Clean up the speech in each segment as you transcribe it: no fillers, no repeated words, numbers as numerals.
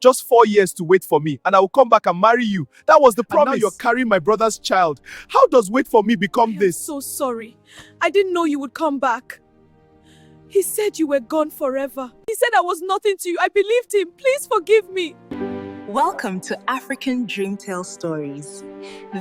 just 4 years to wait for me, and I will come back and marry you. That was the promise. And now you're carrying my brother's child. How does wait for me become this? I'm so sorry. I didn't know you would come back. He said you were gone forever. He said I was nothing to you. I believed him. Please forgive me. Welcome to African Dreamtale Stories.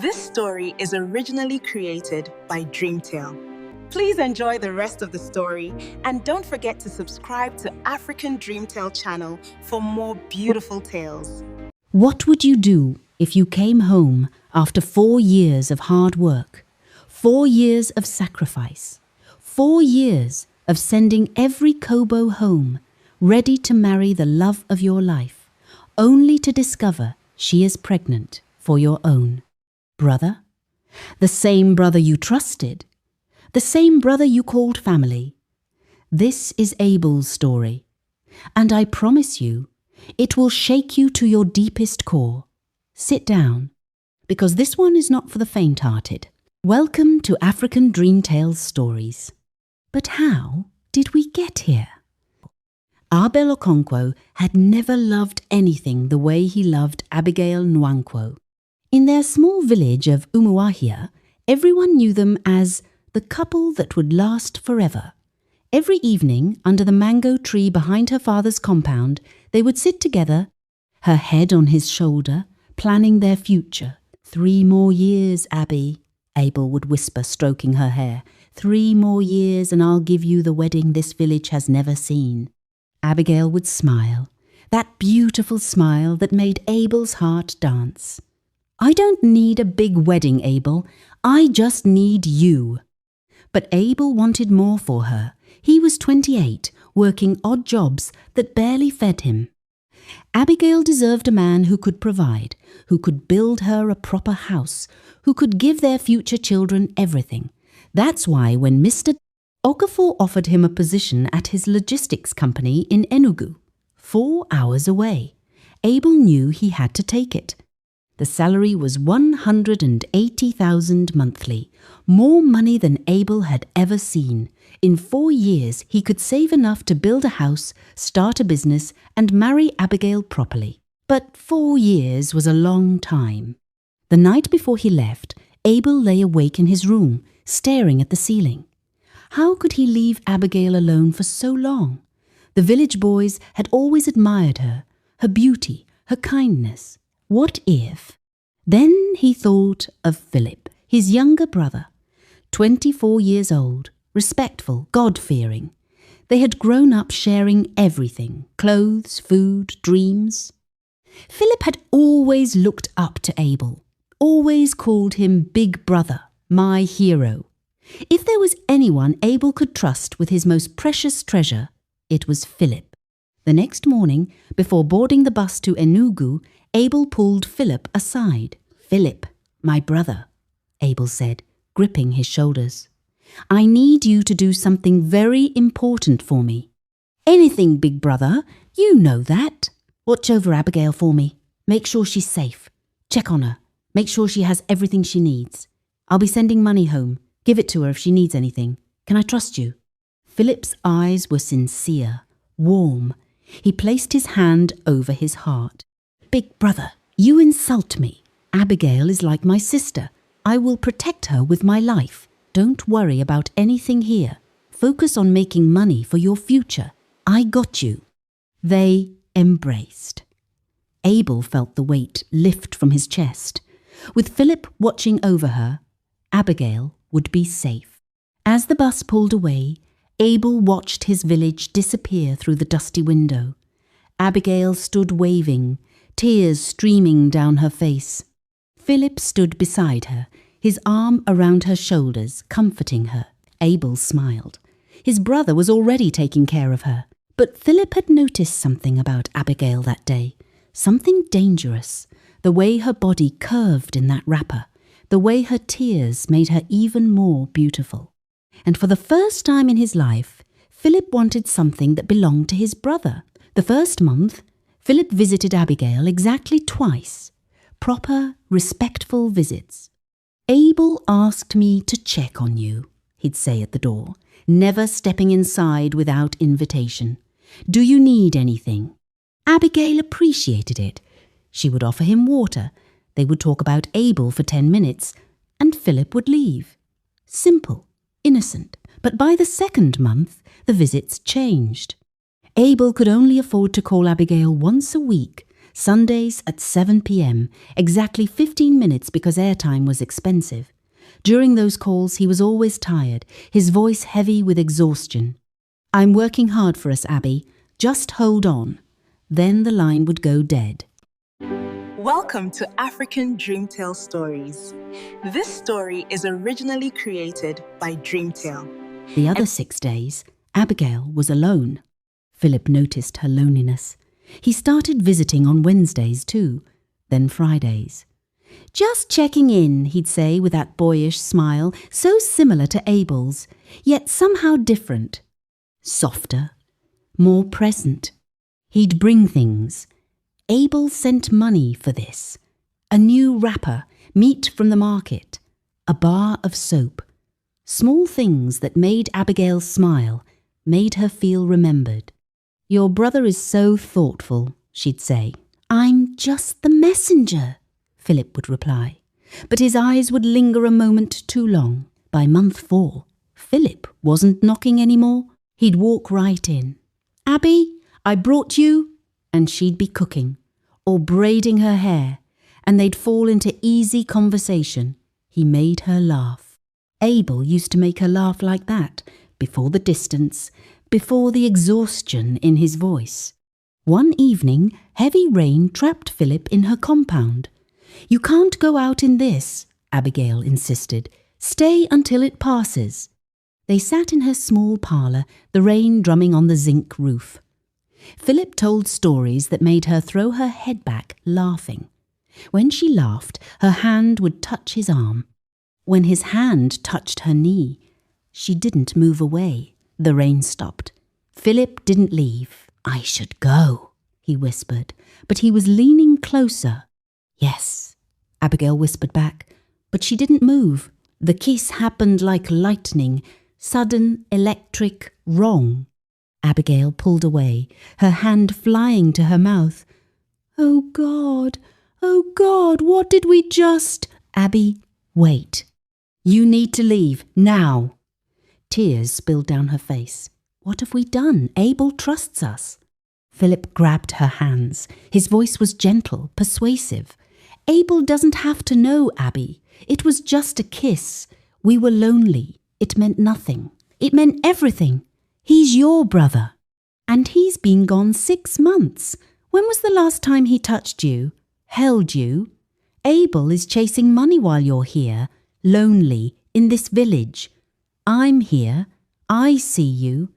This story is originally created by Dreamtale. Please enjoy the rest of the story and don't forget to subscribe to African Dreamtale channel for more beautiful tales. What would you do if you came home after 4 years of hard work, 4 years of sacrifice, 4 years of sending every Kobo home, ready to marry the love of your life, only to discover she is pregnant for your own brother? The same brother you trusted, the same brother you called family. This is Abel's story, and I promise you, it will shake you to your deepest core. Sit down, because this one is not for the faint-hearted. Welcome to African Dreamtale Stories. But how did we get here? Abel Okonkwo had never loved anything the way he loved Abigail Nwankwo. In their small village of Umuahia, everyone knew them as the couple that would last forever. Every evening, under the mango tree behind her father's compound, they would sit together, her head on his shoulder, planning their future. 3 more years, Abby, Abel would whisper, stroking her hair. 3 more years and I'll give you the wedding this village has never seen. Abigail would smile, that beautiful smile that made Abel's heart dance. I don't need a big wedding, Abel. I just need you. But Abel wanted more for her. He was 28, working odd jobs that barely fed him. Abigail deserved a man who could provide, who could build her a proper house, who could give their future children everything. That's why when Mr. Okafor offered him a position at his logistics company in Enugu, 4 hours away, Abel knew he had to take it. The salary was 180,000 monthly, more money than Abel had ever seen. In 4 years, he could save enough to build a house, start a business, and marry Abigail properly. But 4 years was a long time. The night before he left, Abel lay awake in his room, staring at the ceiling. How could he leave Abigail alone for so long? The village boys had always admired her, her beauty, her kindness. What if? Then he thought of Philip, his younger brother, 24 years old, respectful, God-fearing. They had grown up sharing everything, clothes, food, dreams. Philip had always looked up to Abel, always called him Big Brother, my hero. If there was anyone Abel could trust with his most precious treasure, it was Philip. The next morning, before boarding the bus to Enugu, Abel pulled Philip aside. "Philip, my brother," Abel said, gripping his shoulders. "I need you to do something very important for me." "Anything, big brother. You know that." "Watch over Abigail for me. Make sure she's safe. Check on her. Make sure she has everything she needs. I'll be sending money home. Give it to her if she needs anything. Can I trust you?" Philip's eyes were sincere, warm. He placed his hand over his heart. "Big brother, you insult me. Abigail is like my sister. I will protect her with my life. Don't worry about anything here. Focus on making money for your future. I got you." They embraced. Abel felt the weight lift from his chest. With Philip watching over her, Abigail would be safe. As the bus pulled away, Abel watched his village disappear through the dusty window. Abigail stood waving, tears streaming down her face. Philip stood beside her, his arm around her shoulders, comforting her. Abel smiled. His brother was already taking care of her. But Philip had noticed something about Abigail that day, something dangerous, the way her body curved in that wrapper, the way her tears made her even more beautiful. And for the first time in his life, Philip wanted something that belonged to his brother. The first month, Philip visited Abigail exactly twice, proper, respectful visits. "Abel asked me to check on you," he'd say at the door, never stepping inside without invitation. "Do you need anything?" Abigail appreciated it. She would offer him water. They would talk about Abel for 10 minutes, and Philip would leave. Simple, innocent. But by the second month, the visits changed. Abel could only afford to call Abigail once a week, Sundays at 7 p.m, exactly 15 minutes because airtime was expensive. During those calls, he was always tired, his voice heavy with exhaustion. "I'm working hard for us, Abby. Just hold on." Then the line would go dead. Welcome to African Dreamtale Stories. This story is originally created by Dreamtale. The other 6 days, Abigail was alone. Philip noticed her loneliness. He started visiting on Wednesdays too, then Fridays. "Just checking in," he'd say with that boyish smile, so similar to Abel's, yet somehow different. Softer, more present. He'd bring things. Abel sent money for this. A new wrapper, meat from the market, a bar of soap. Small things that made Abigail smile, made her feel remembered. "Your brother is so thoughtful," she'd say. "I'm just the messenger," Philip would reply. But his eyes would linger a moment too long. By month 4, Philip wasn't knocking anymore. He'd walk right in. "Abby, I brought you," and she'd be cooking, or braiding her hair, and they'd fall into easy conversation. He made her laugh. Abel used to make her laugh like that, before the distance, before the exhaustion in his voice. One evening, heavy rain trapped Philip in her compound. "You can't go out in this," Abigail insisted. "Stay until it passes." They sat in her small parlour, the rain drumming on the zinc roof. Philip told stories that made her throw her head back, laughing. When she laughed, her hand would touch his arm. When his hand touched her knee, she didn't move away. The rain stopped. Philip didn't leave. "I should go," he whispered, but he was leaning closer. "Yes," Abigail whispered back, but she didn't move. The kiss happened like lightning, sudden, electric, wrong. Abigail pulled away, her hand flying to her mouth. Oh God, what did we just—" "Abby, wait. You need to leave, now." Tears spilled down her face. "What have we done? Abel trusts us." Philip grabbed her hands. His voice was gentle, persuasive. "Abel doesn't have to know, Abby. It was just a kiss. We were lonely. It meant nothing. It meant everything. He's your brother. And he's been gone 6 months. When was the last time he touched you? Held you? Abel is chasing money while you're here, lonely, in this village. I'm here. I see you.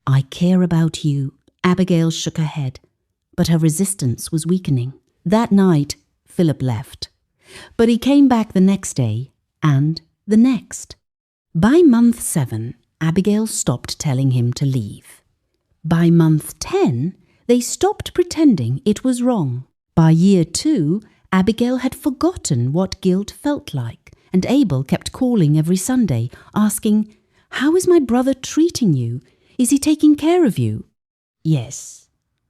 I care about you." Abigail shook her head, but her resistance was weakening. That night, Philip left. But he came back the next day, and the next. By month 7, Abigail stopped telling him to leave. By month 10, they stopped pretending it was wrong. By year 2, Abigail had forgotten what guilt felt like, and Abel kept calling every Sunday, asking, "How is my brother treating you? Is he taking care of you?" "Yes."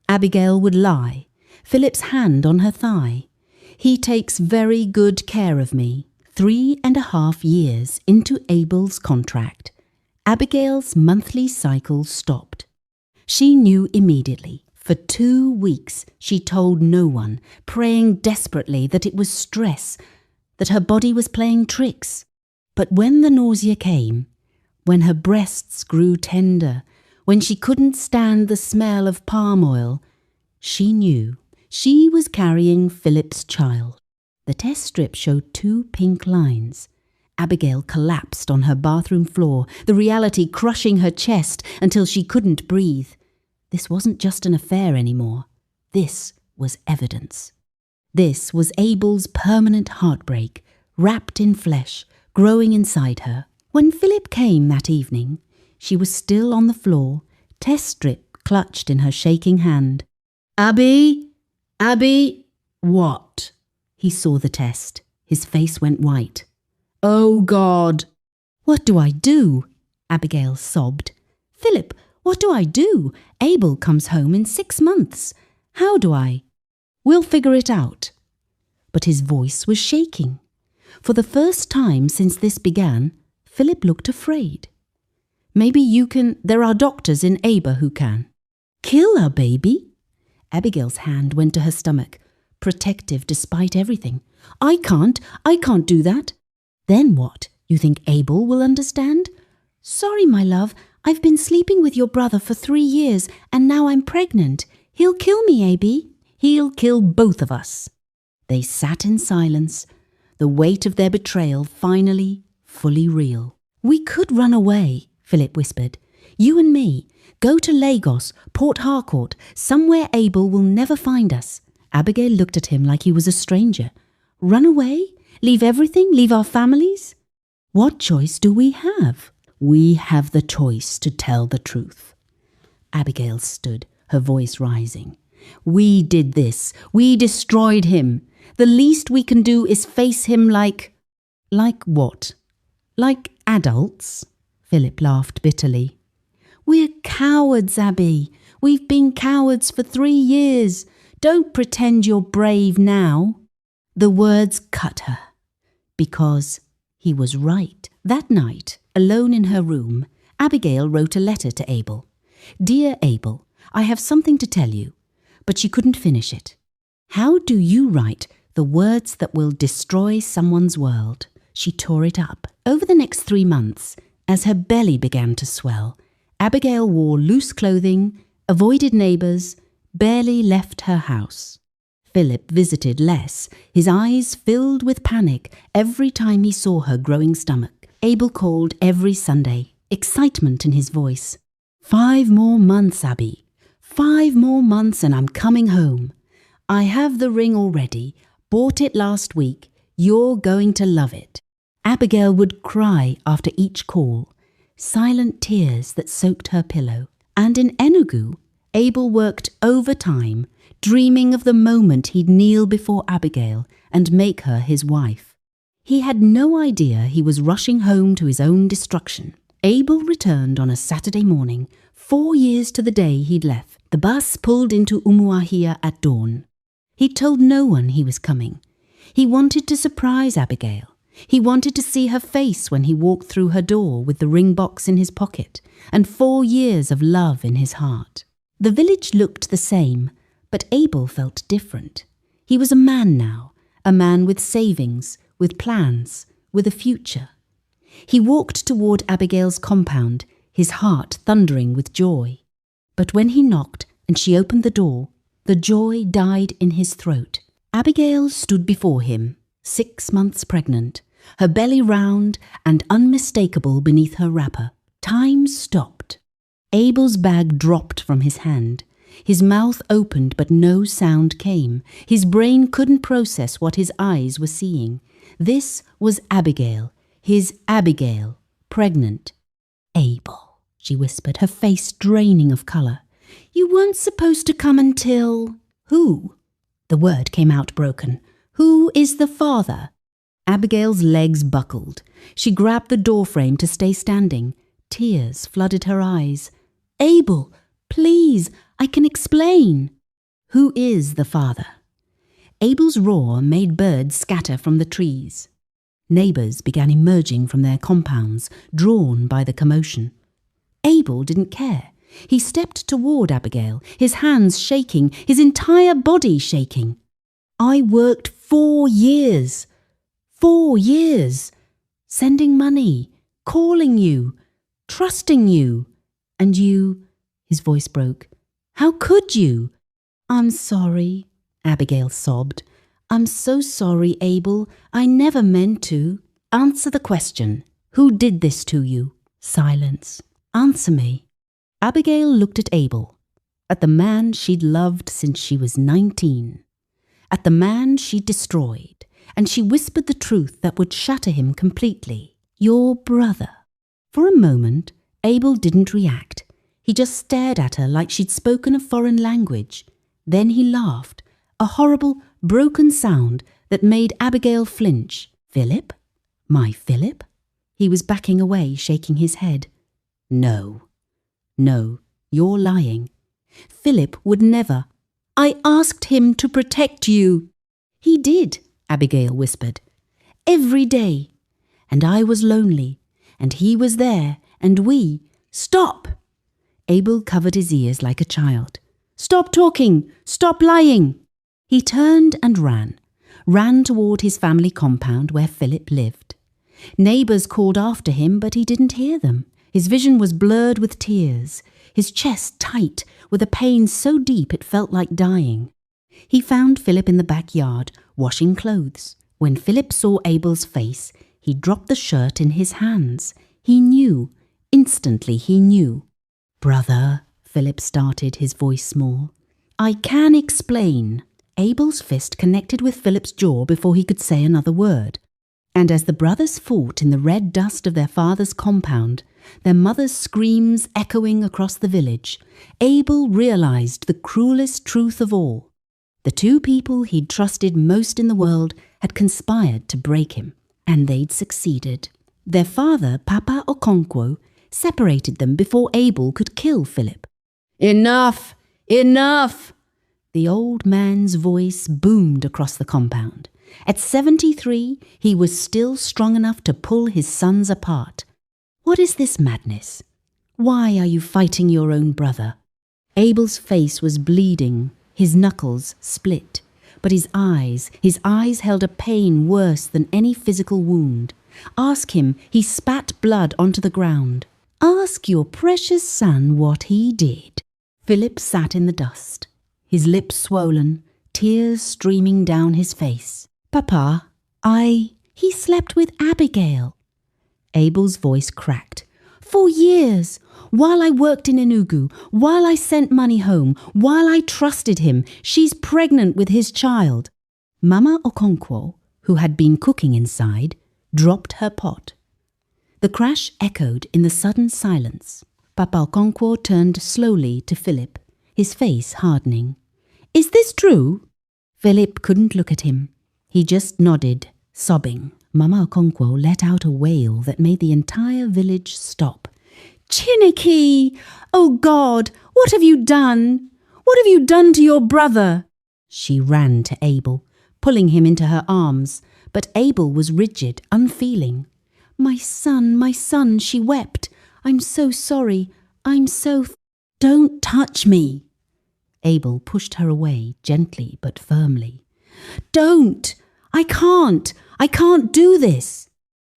Abigail would lie, Philip's hand on her thigh. "He takes very good care of me." 3.5 years into Abel's contract, Abigail's monthly cycle stopped. She knew immediately. For 2 weeks, she told no one, praying desperately that it was stress, that her body was playing tricks. But when the nausea came, when her breasts grew tender, when she couldn't stand the smell of palm oil, she knew she was carrying Philip's child. The test strip showed 2 pink lines. Abigail collapsed on her bathroom floor, the reality crushing her chest until she couldn't breathe. This wasn't just an affair anymore. This was evidence. This was Abel's permanent heartbreak, wrapped in flesh, growing inside her. When Philip came that evening, she was still on the floor, test strip clutched in her shaking hand. Abby? What?" He saw the test. His face went white. "Oh, God." "What do I do?" Abigail sobbed. "Philip, what do I do? Abel comes home in 6 months. How do I? We'll figure it out. But his voice was shaking. For the first time since this began, Philip looked afraid. Maybe you can. There are doctors in Aber who can. Kill our baby? Abigail's hand went to her stomach, protective despite everything. I can't do that. Then what? You think Abel will understand? Sorry, my love, I've been sleeping with your brother for 3 years and now I'm pregnant. He'll kill me, Abby. He'll kill both of us. They sat in silence, the weight of their betrayal finally fully real. We could run away, Philip whispered. You and me. Go to Lagos, Port Harcourt, somewhere Abel will never find us. Abigail looked at him like he was a stranger. Run away? Leave everything? Leave our families? What choice do we have? We have the choice to tell the truth. Abigail stood, her voice rising. We did this. We destroyed him. The least we can do is face him like what? Like adults? Philip laughed bitterly. We're cowards, Abby. We've been cowards for 3 years. Don't pretend you're brave now. The words cut her. Because he was right. That night, alone in her room, Abigail wrote a letter to Abel. Dear Abel, I have something to tell you. But she couldn't finish it. How do you write the words that will destroy someone's world? She tore it up. Over the next 3 months, as her belly began to swell, Abigail wore loose clothing, avoided neighbours, barely left her house. Philip visited less, his eyes filled with panic every time he saw her growing stomach. Abel called every Sunday, excitement in his voice. 5 more months, Abby. 5 more months and I'm coming home. I have the ring already, bought it last week. You're going to love it. Abigail would cry after each call, silent tears that soaked her pillow. And in Enugu, Abel worked overtime, dreaming of the moment he'd kneel before Abigail and make her his wife. He had no idea he was rushing home to his own destruction. Abel returned on a Saturday morning, 4 years to the day he'd left. The bus pulled into Umuahia at dawn. He told no one he was coming. He wanted to surprise Abigail. He wanted to see her face when he walked through her door with the ring box in his pocket and 4 years of love in his heart. The village looked the same, but Abel felt different. He was a man now, a man with savings, with plans, with a future. He walked toward Abigail's compound, his heart thundering with joy. But when he knocked and she opened the door, the joy died in his throat. Abigail stood before him, 6 months pregnant, her belly round and unmistakable beneath her wrapper. Time stopped. Abel's bag dropped from his hand. His mouth opened but no sound came. His brain couldn't process what his eyes were seeing. This was Abigail, his Abigail, pregnant. Abel, she whispered, her face draining of colour. You weren't supposed to come until... Who? The word came out broken. Who is the father? Abigail's legs buckled. She grabbed the doorframe to stay standing. Tears flooded her eyes. Abel, please, I can explain. Who is the father? Abel's roar made birds scatter from the trees. Neighbours began emerging from their compounds, drawn by the commotion. Abel didn't care. He stepped toward Abigail, his hands shaking, his entire body shaking. I worked 4 years. 4 years. Sending money, calling you, trusting you. And you, his voice broke. How could you? I'm sorry, Abigail sobbed. I'm so sorry, Abel. I never meant to. Answer the question. Who did this to you? Silence. Answer me. Abigail looked at Abel, at the man she'd loved since she was 19, at the man she'd destroyed, and she whispered the truth that would shatter him completely. Your brother. For a moment, Abel didn't react. He just stared at her like she'd spoken a foreign language. Then he laughed, a horrible, broken sound that made Abigail flinch. Philip? My Philip? He was backing away, shaking his head. No, you're lying. Philip would never. I asked him to protect you." "He did," Abigail whispered. "Every day. And I was lonely, and he was there, and we—" "Stop!" Abel covered his ears like a child. "Stop talking! Stop lying!" He turned and ran toward his family compound where Philip lived. Neighbours called after him, but he didn't hear them. His vision was blurred with tears, his chest tight with a pain so deep it felt like dying. He found Philip in the backyard, washing clothes. When Philip saw Abel's face, he dropped the shirt in his hands. He knew. Instantly he knew. "Brother," Philip started, his voice small. "I can explain." Abel's fist connected with Philip's jaw before he could say another word. And as the brothers fought in the red dust of their father's compound, their mother's screams echoing across the village, Abel realized the cruelest truth of all. The two people he'd trusted most in the world had conspired to break him, and they'd succeeded. Their father, Papa Okonkwo, separated them before Abel could kill Philip. "Enough! Enough!" The old man's voice boomed across the compound. At 73, he was still strong enough to pull his sons apart. "What is this madness? Why are you fighting your own brother?" Abel's face was bleeding, his knuckles split, but his eyes held a pain worse than any physical wound. "Ask him," he spat blood onto the ground. "Ask your precious son what he did." Philip sat in the dust, his lips swollen, tears streaming down his face. "Papa, he slept with Abigail." Abel's voice cracked. "For years, while I worked in Enugu, while I sent money home, while I trusted him, she's pregnant with his child." Mama Okonkwo, who had been cooking inside, dropped her pot. The crash echoed in the sudden silence. Papa Okonkwo turned slowly to Philip, his face hardening. "Is this true?" Philip couldn't look at him. He just nodded, sobbing. Mama Okonkwo let out a wail that made the entire village stop. "Chineke! Oh God, what have you done? What have you done to your brother?" She ran to Abel, pulling him into her arms, but Abel was rigid, unfeeling. My son," she wept. "I'm so sorry. Don't touch me." Abel pushed her away, gently but firmly. "Don't! I can't do this."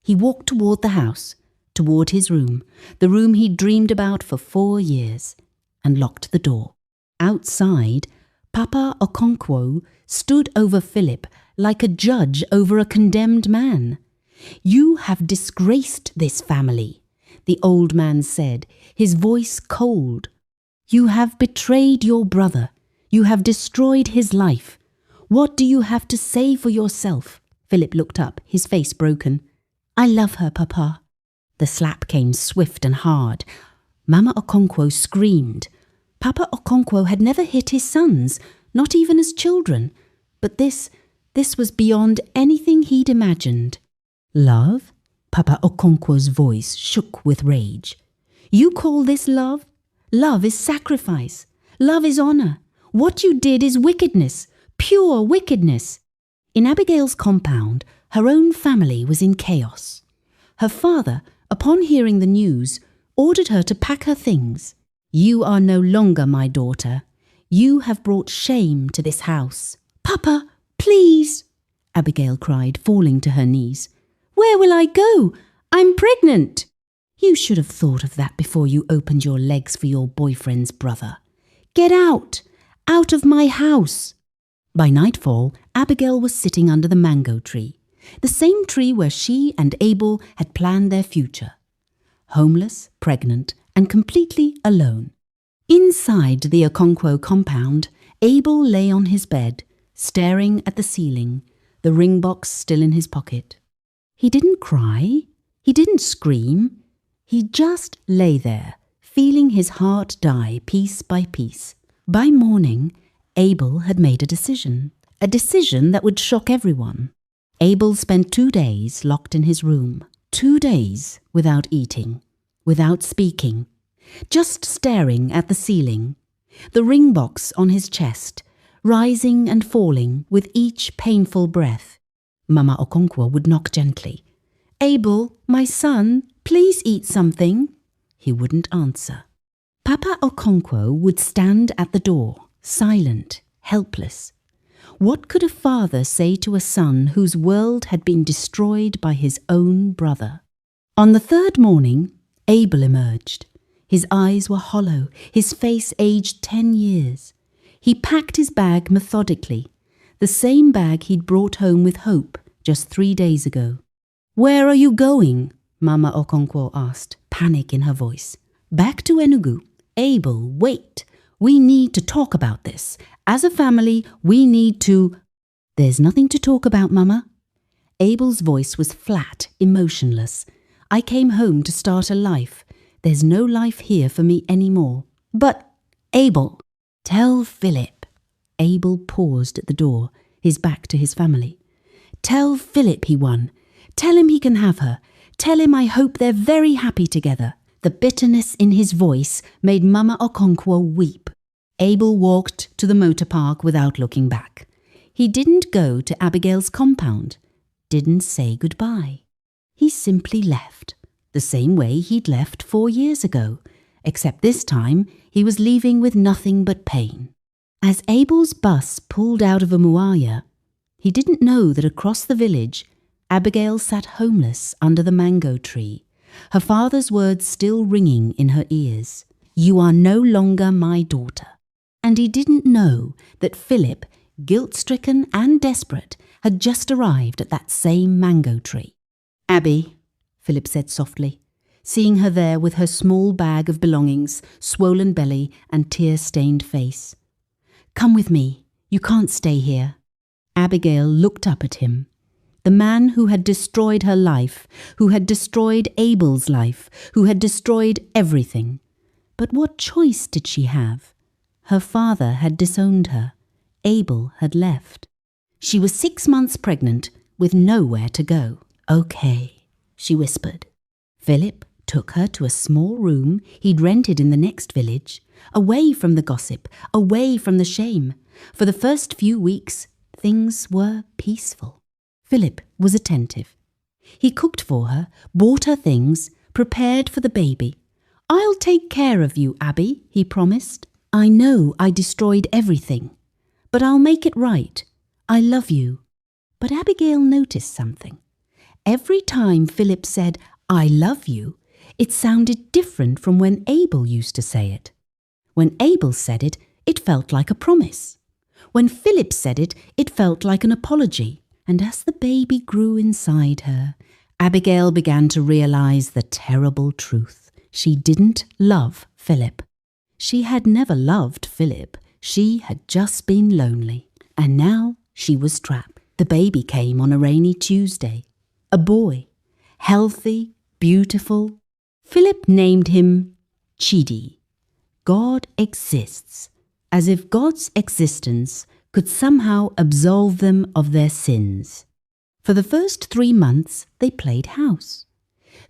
He walked toward the house, toward his room, the room he'd dreamed about for 4 years, and locked the door. Outside, Papa Okonkwo stood over Philip like a judge over a condemned man. "You have disgraced this family," the old man said, his voice cold. "You have betrayed your brother. You have destroyed his life. What do you have to say for yourself?" Philip looked up, his face broken. "I love her, Papa." The slap came swift and hard. Mama Okonkwo screamed. Papa Okonkwo had never hit his sons, not even as children. But this was beyond anything he'd imagined. "Love?" Papa Okonkwo's voice shook with rage. "You call this love? Love is sacrifice. Love is honor. What you did is wickedness, pure wickedness." In Abigail's compound, her own family was in chaos. Her father, upon hearing the news, ordered her to pack her things. "You are no longer my daughter. You have brought shame to this house." "Papa, please," Abigail cried, falling to her knees. "Where will I go? I'm pregnant." "You should have thought of that before you opened your legs for your boyfriend's brother. Get out! Out of my house!" By nightfall, Abigail was sitting under the mango tree, the same tree where she and Abel had planned their future. Homeless, pregnant, and completely alone. Inside the Okonkwo compound, Abel lay on his bed, staring at the ceiling, the ring box still in his pocket. He didn't cry. He didn't scream. He just lay there, feeling his heart die piece by piece. By morning, Abel had made a decision that would shock everyone. Abel spent 2 days locked in his room, 2 days without eating, without speaking, just staring at the ceiling, the ring box on his chest, rising and falling with each painful breath. Mama Okonkwo would knock gently. "Abel, my son, please eat something." He wouldn't answer. Papa Okonkwo would stand at the door, silent, helpless. What could a father say to a son whose world had been destroyed by his own brother? On the third morning, Abel emerged. His eyes were hollow, his face aged 10 years. He packed his bag methodically, the same bag he'd brought home with Hope just 3 days ago. "Where are you going?" Mama Okonkwo asked, panic in her voice. "Back to Enugu." "Abel, wait. We need to talk about this. As a family, we need to—" "There's nothing to talk about, Mama." Abel's voice was flat, emotionless. "I came home to start a life. There's no life here for me anymore." "But, Abel—" "Tell Philip." Abel paused at the door, his back to his family. "Tell Philip he won. Tell him he can have her. Tell him I hope they're very happy together." The bitterness in his voice made Mama Okonkwo weep. Abel walked to the motor park without looking back. He didn't go to Abigail's compound, didn't say goodbye. He simply left, the same way he'd left 4 years ago, except this time he was leaving with nothing but pain. As Abel's bus pulled out of Umuahia, he didn't know that across the village, Abigail sat homeless under the mango tree, her father's words still ringing in her ears. "You are no longer my daughter." And he didn't know that Philip, guilt-stricken and desperate, had just arrived at that same mango tree. "Abby," Philip said softly, seeing her there with her small bag of belongings, swollen belly and tear-stained face. "Come with me. You can't stay here." Abigail looked up at him. The man who had destroyed her life, who had destroyed Abel's life, who had destroyed everything. But what choice did she have? Her father had disowned her. Abel had left. She was 6 months pregnant with nowhere to go. "Okay," she whispered. Philip took her to a small room he'd rented in the next village, away from the gossip, away from the shame. For the first few weeks, things were peaceful. Philip was attentive. He cooked for her, bought her things, prepared for the baby. "I'll take care of you, Abby," he promised. "I know I destroyed everything, but I'll make it right. I love you." But Abigail noticed something. Every time Philip said, "I love you," it sounded different from when Abel used to say it. When Abel said it, it felt like a promise. When Philip said it, it felt like an apology. And as the baby grew inside her, Abigail began to realize the terrible truth. She didn't love Philip. She had never loved Philip. She had just been lonely. And now she was trapped. The baby came on a rainy Tuesday. A boy. Healthy, beautiful. Philip named him Chidi. God exists. As if God's existence could somehow absolve them of their sins. For the first 3 months, they played house.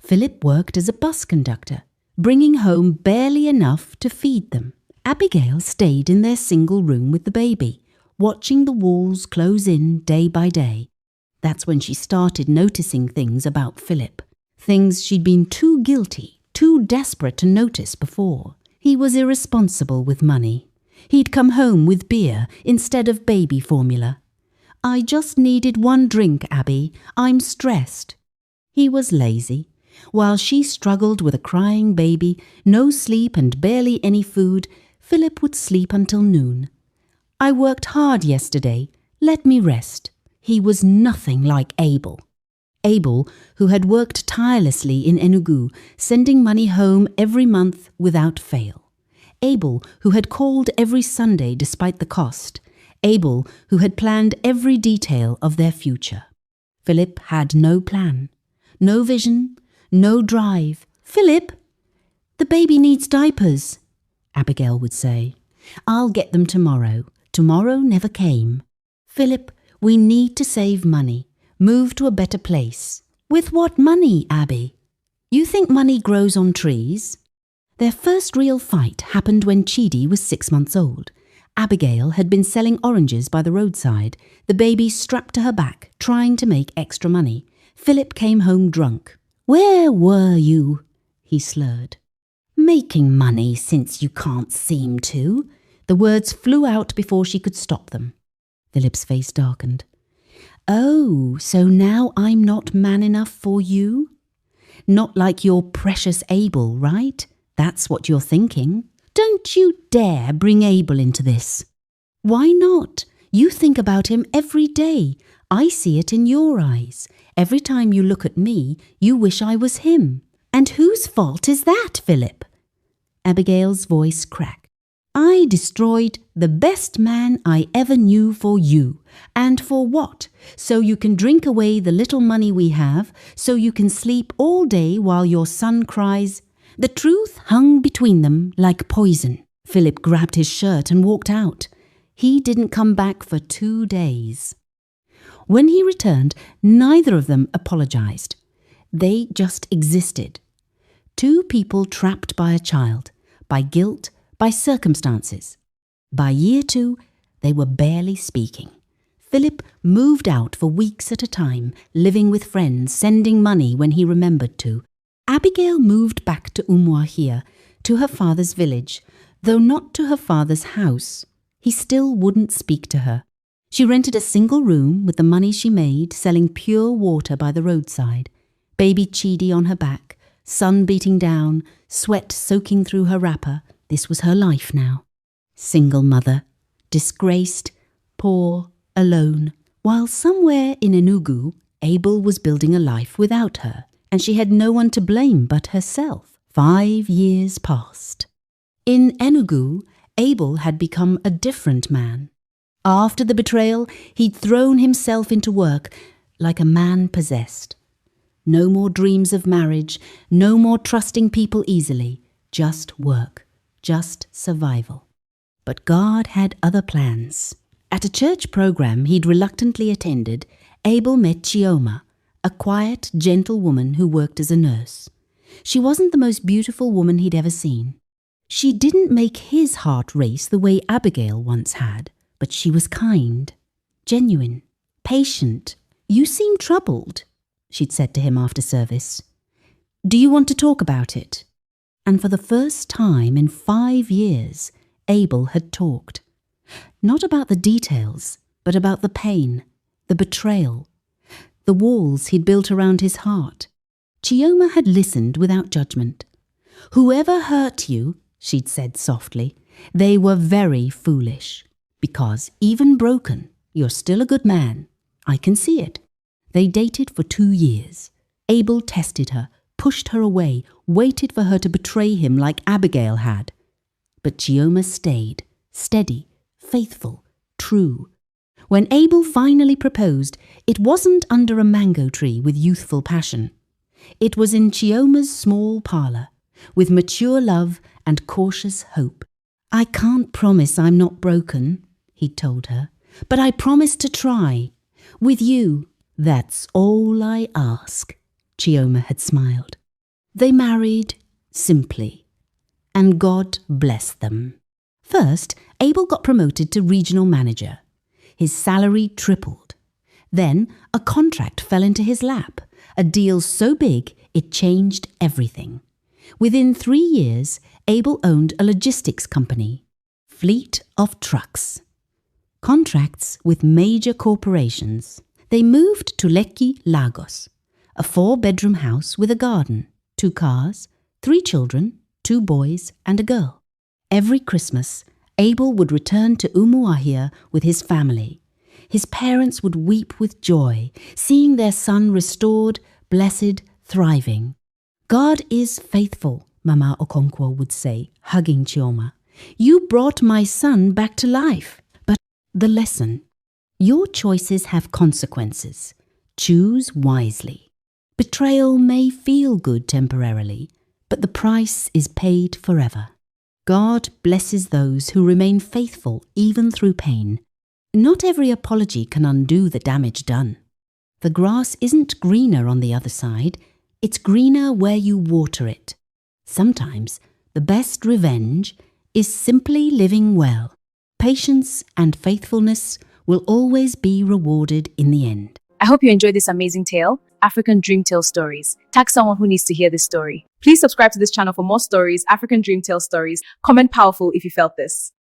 Philip worked as a bus conductor, bringing home barely enough to feed them. Abigail stayed in their single room with the baby, watching the walls close in day by day. That's when she started noticing things about Philip, things she'd been too guilty, too desperate to notice before. He was irresponsible with money. He'd come home with beer instead of baby formula. "I just needed 1 drink, Abby. I'm stressed." He was lazy. While she struggled with a crying baby, no sleep and barely any food, Philip would sleep until noon. "I worked hard yesterday. Let me rest." He was nothing like Abel. Abel, who had worked tirelessly in Enugu, sending money home every month without fail. Abel, who had called every Sunday despite the cost. Abel, who had planned every detail of their future. Philip had no plan, no vision, no drive. "Philip, the baby needs diapers," Abigail would say. "I'll get them tomorrow." Tomorrow never came. "Philip, we need to save money, move to a better place." "With what money, Abby? You think money grows on trees?" Their first real fight happened when Chidi was 6 months old. Abigail had been selling oranges by the roadside, the baby strapped to her back, trying to make extra money. Philip came home drunk. "Where were you?" he slurred. "Making money since you can't seem to." The words flew out before she could stop them. Philip's face darkened. "Oh, so now I'm not man enough for you? Not like your precious Abel, right? That's what you're thinking. Don't you dare bring Abel into this." "Why not? You think about him every day. I see it in your eyes. Every time you look at me, you wish I was him. And whose fault is that, Philip?" Abigail's voice cracked. "I destroyed the best man I ever knew for you. And for what? So you can drink away the little money we have, so you can sleep all day while your son cries." The truth hung between them like poison. Philip grabbed his shirt and walked out. He didn't come back for 2 days. When he returned, neither of them apologized. They just existed. Two people trapped by a child, by guilt, by circumstances. By year 2, they were barely speaking. Philip moved out for weeks at a time, living with friends, sending money when he remembered to. Abigail moved back to Umuahia, to her father's village, though not to her father's house. He still wouldn't speak to her. She rented a single room with the money she made, selling pure water by the roadside. Baby Chidi on her back, sun beating down, sweat soaking through her wrapper. This was her life now. Single mother, disgraced, poor, alone, while somewhere in Enugu, Abel was building a life without her, and she had no one to blame but herself. 5 years passed. In Enugu, Abel had become a different man. After the betrayal, he'd thrown himself into work like a man possessed. No more dreams of marriage, no more trusting people easily, just work, just survival. But God had other plans. At a church program he'd reluctantly attended, Abel met Chioma, a quiet, gentle woman who worked as a nurse. She wasn't the most beautiful woman he'd ever seen. She didn't make his heart race the way Abigail once had, but she was kind, genuine, patient. "You seem troubled," she'd said to him after service. "Do you want to talk about it?" And for the first time in 5 years, Abel had talked. Not about the details, but about the pain, the betrayal, the walls he'd built around his heart. Chioma had listened without judgment. "Whoever hurt you," she'd said softly, "they were very foolish. Because, even broken, you're still a good man. I can see it." They dated for 2 years. Abel tested her, pushed her away, waited for her to betray him like Abigail had. But Chioma stayed, steady, faithful, true. When Abel finally proposed, it wasn't under a mango tree with youthful passion. It was in Chioma's small parlour, with mature love and cautious hope. "I can't promise I'm not broken," he'd told her, "but I promise to try. With you, that's all I ask." Chioma had smiled. They married simply, and God blessed them. First, Abel got promoted to regional manager. His salary tripled. Then a contract fell into his lap, a deal so big it changed everything. Within 3 years, Abel owned a logistics company, fleet of trucks, contracts with major corporations. They moved to Lekki, Lagos, a 4-bedroom house with a garden, 2 cars, 3 children, 2 boys and a girl. Every Christmas, Abel would return to Umuahia with his family. His parents would weep with joy, seeing their son restored, blessed, thriving. "God is faithful," Mama Okonkwo would say, hugging Chioma. "You brought my son back to life." But the lesson: your choices have consequences. Choose wisely. Betrayal may feel good temporarily, but the price is paid forever. God blesses those who remain faithful even through pain. Not every apology can undo the damage done. The grass isn't greener on the other side, it's greener where you water it. Sometimes the best revenge is simply living well. patience and faithfulness will always be rewarded in the end. I hope you enjoyed this amazing tale, African Dream Tale Stories. Tag someone who needs to hear this story. Please subscribe to this channel for more stories, African Dream Tale stories. Comment powerful if you felt this.